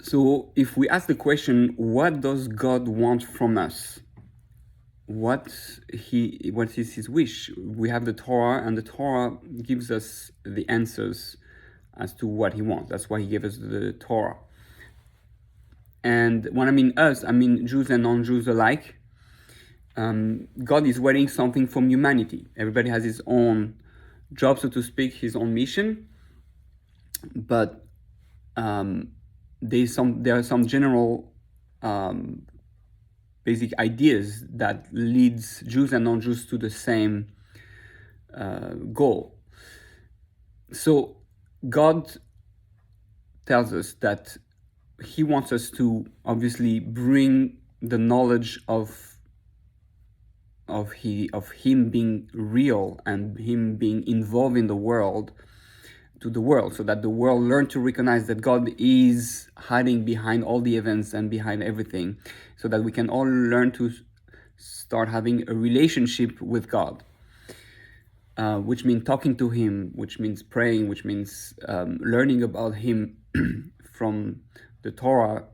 So if we ask the question, what does God want from us? What is his wish? We have the Torah, and the Torah gives us the answers as to what he wants. That's why he gave us the Torah. And when I mean us, I mean Jews and non-Jews alike. God is waiting something from humanity. Everybody has his own job, so to speak, his own mission. But there are some general basic ideas that leads Jews and non-Jews to the same goal. So God tells us that he wants us to obviously bring the knowledge of him being real and him being involved in the world to the world, so that the world learn to recognize that God is hiding behind all the events and behind everything, so that we can all learn to start having a relationship with God, which means talking to him, which means praying, which means learning about him from the Torah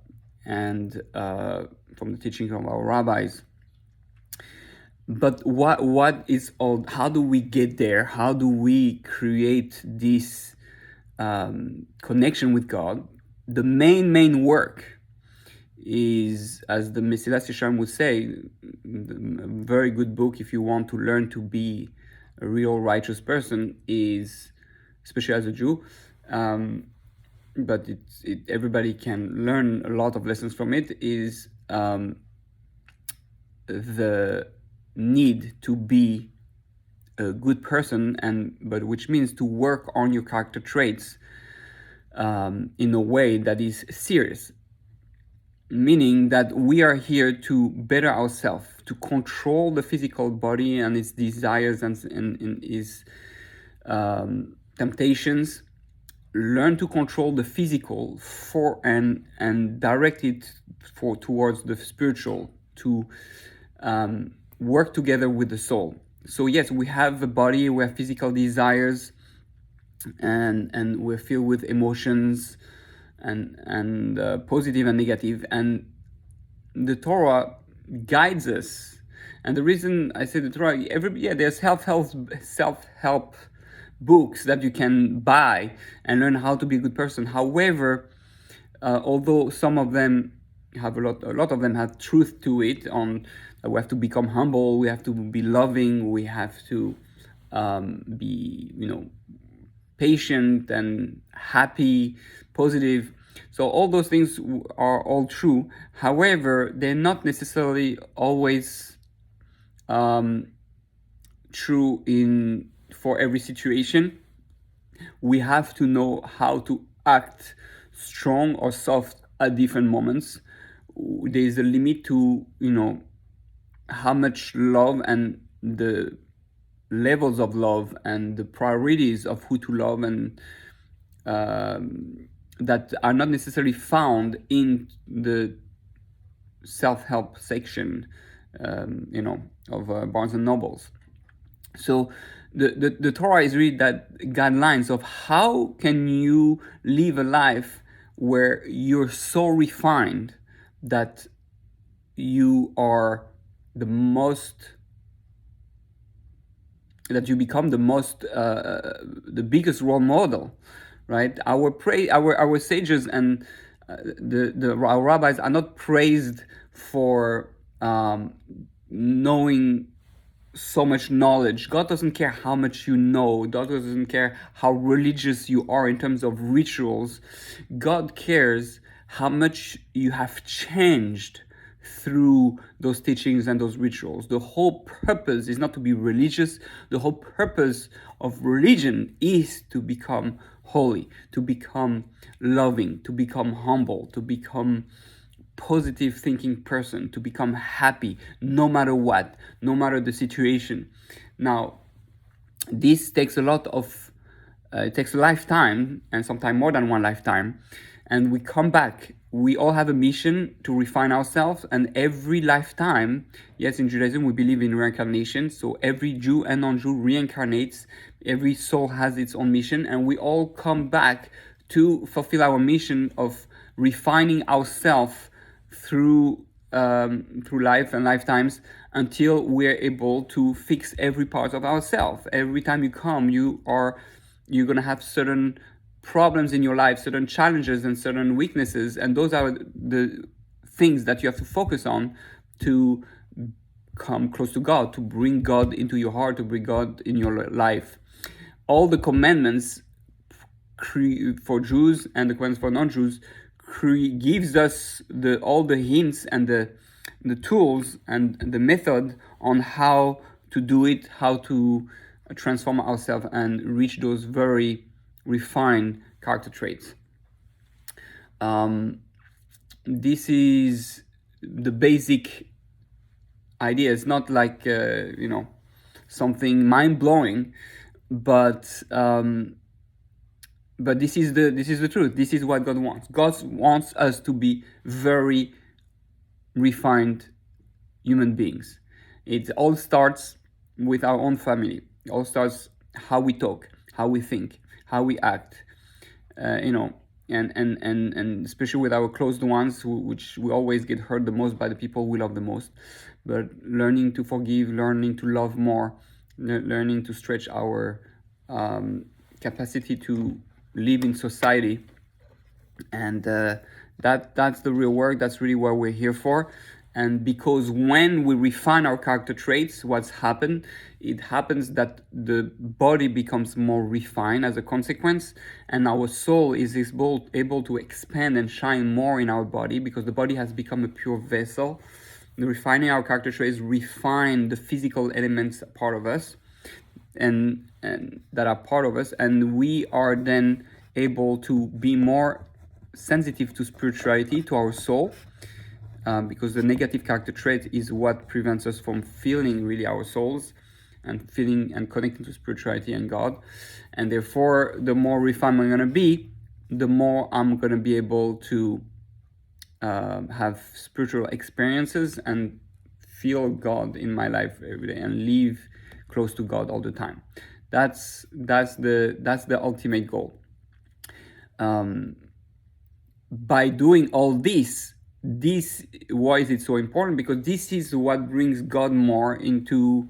and from the teaching of our rabbis. But what is all? How do we get there? How do we create this connection with God? The main work is, as the Mesilas Yesharim would say, a very good book if you want to learn to be a real righteous person, is, especially as a Jew, but everybody can learn a lot of lessons from it, is the need to be a good person, but which means to work on your character traits in a way that is serious, meaning that we are here to better ourselves, to control the physical body and its desires and its temptations, learn to control the physical and direct it towards the spiritual, to work together with the soul. So yes, we have a body, we have physical desires, and we're filled with emotions and positive and negative, and the Torah guides us. And the reason I say the Torah, there's self-help books that you can buy and learn how to be a good person. However, although some of them have a lot of them have truth to it, on we have to become humble, we have to be loving, we have to be patient and happy, positive. So all those things are all true. However, they're not necessarily always true for every situation. We have to know how to act strong or soft at different moments. There is a limit to how much love and the levels of love and the priorities of who to love, and that are not necessarily found in the self-help section of Barnes and Nobles. So the Torah is really that guidelines of how can you live a life where you're so refined that you are the biggest role model, right? Our sages and our rabbis are not praised for knowing so much knowledge. God doesn't care how much you know. God doesn't care how religious you are in terms of rituals. God cares how much you have changed through those teachings and those rituals. The whole purpose is not to be religious. The whole purpose of religion is to become holy, to become loving, to become humble, to become positive thinking person, to become happy no matter what, no matter the situation. Now, this takes it takes a lifetime, and sometimes more than one lifetime, and we come back. We all have a mission to refine ourselves, and every lifetime, yes, in Judaism we believe in reincarnation, so every Jew and non-Jew reincarnates. Every soul has its own mission, and we all come back to fulfill our mission of refining ourselves through life and lifetimes until we're able to fix every part of ourselves. Every time you come, you're gonna have certain problems in your life, certain challenges and certain weaknesses, and those are the things that you have to focus on to come close to God, to bring God into your heart, to bring God in your life. All the commandments for Jews and the commandments for non-Jews gives us all the hints and the tools and the method on how to do it, how to transform ourselves and reach those very refined character traits. This is the basic idea. It's not like something mind-blowing, but this is the truth. This is what God wants. God wants us to be very refined human beings. It all starts with our own family. It all starts how we talk, how we think, how we act, and especially with our closed ones, which we always get hurt the most by the people we love the most. But learning to forgive, learning to love more, learning to stretch our capacity to live in society, and that's the real work. That's really what we're here for. And because when we refine our character traits, what's happened? It happens that the body becomes more refined as a consequence, and our soul is able to expand and shine more in our body, because the body has become a pure vessel. The refining our character traits refine the physical elements part of us, and that are part of us, and we are then able to be more sensitive to spirituality, to our soul. Because the negative character trait is what prevents us from feeling really our souls and feeling and connecting to spirituality and God. And therefore, the more refined I'm going to be, the more I'm going to be able to have spiritual experiences and feel God in my life every day and live close to God all the time. That's the ultimate goal. By doing all this why is it so important? Because this is what brings God more into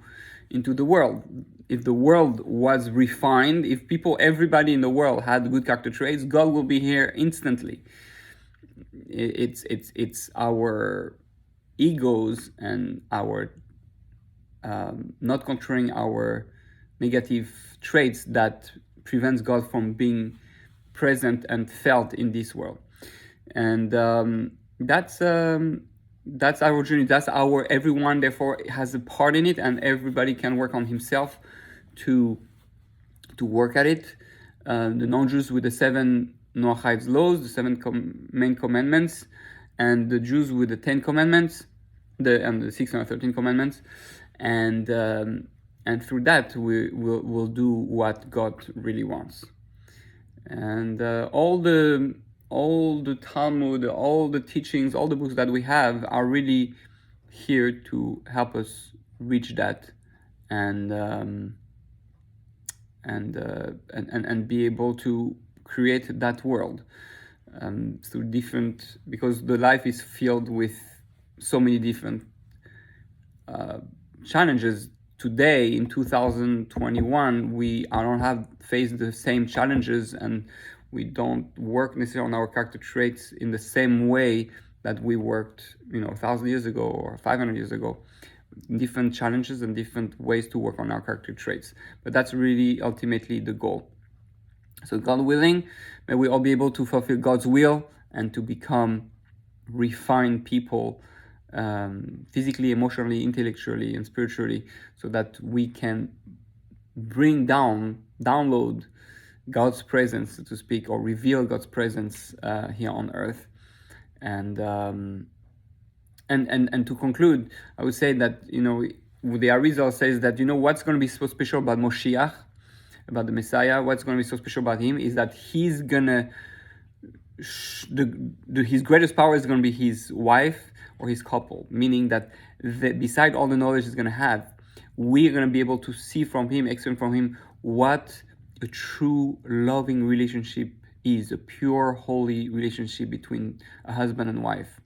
the world. If the world was refined, if everybody in the world had good character traits, God will be here instantly. It's our egos and our not controlling our negative traits that prevents God from being present and felt in this world. And that's our journey. That's everyone therefore has a part in it, and everybody can work on himself to work at it. The non-Jews with the 7 Noahide laws, the 7 main commandments, and the Jews with the 10 commandments, the 613 commandments, and through that we'll do what God really wants. And all the Talmud, all the teachings, all the books that we have are really here to help us reach that and be able to create that world through different, because the life is filled with so many different challenges. Today in 2021, we don't have faced the same challenges, and we don't work necessarily on our character traits in the same way that we worked 1,000 years ago or 500 years ago. Different challenges and different ways to work on our character traits, but that's really ultimately the goal. So God willing, may we all be able to fulfill God's will and to become refined people, physically, emotionally, intellectually, and spiritually, so that we can download God's presence, so to speak, or reveal God's presence here on earth. And to conclude, I would say that the Arizal says that what's going to be so special about Moshiach, about the Messiah, what's going to be so special about him is that he's gonna his greatest power is going to be his wife or his couple, meaning that beside all the knowledge he's going to have, we're going to be able to see from him, experience from him, what a true loving relationship is a pure, holy relationship between a husband and wife,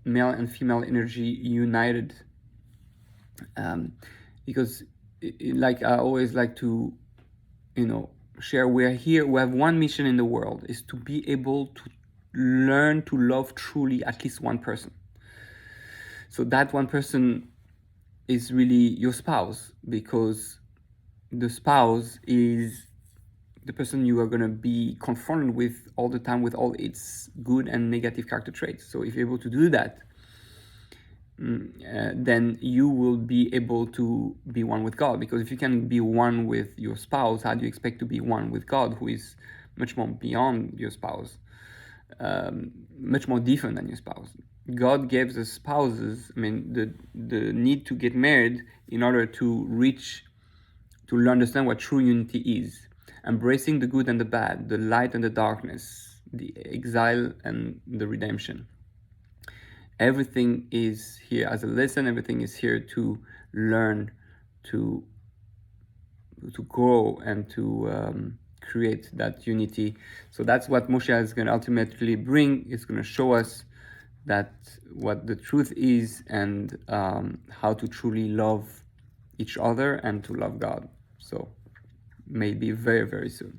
male and female energy united. Because like I always like to, share, we're here, we have one mission in the world, is to be able to learn to love truly at least one person. So that one person is really your spouse, because the spouse is the person you are going to be confronted with all the time, with all its good and negative character traits. So if you're able to do that, then you will be able to be one with God. Because if you can be one with your spouse, how do you expect to be one with God, who is much more beyond your spouse, much more different than your spouse? God gives the spouses, the need to get married in order to understand what true unity is, embracing the good and the bad, the light and the darkness, the exile and the redemption. Everything is here as a lesson. Everything is here to learn, to grow, and to create that unity. So that's what Moshe is going to ultimately bring. It's going to show us that what the truth is, and how to truly love each other and to love God. So maybe very, very soon.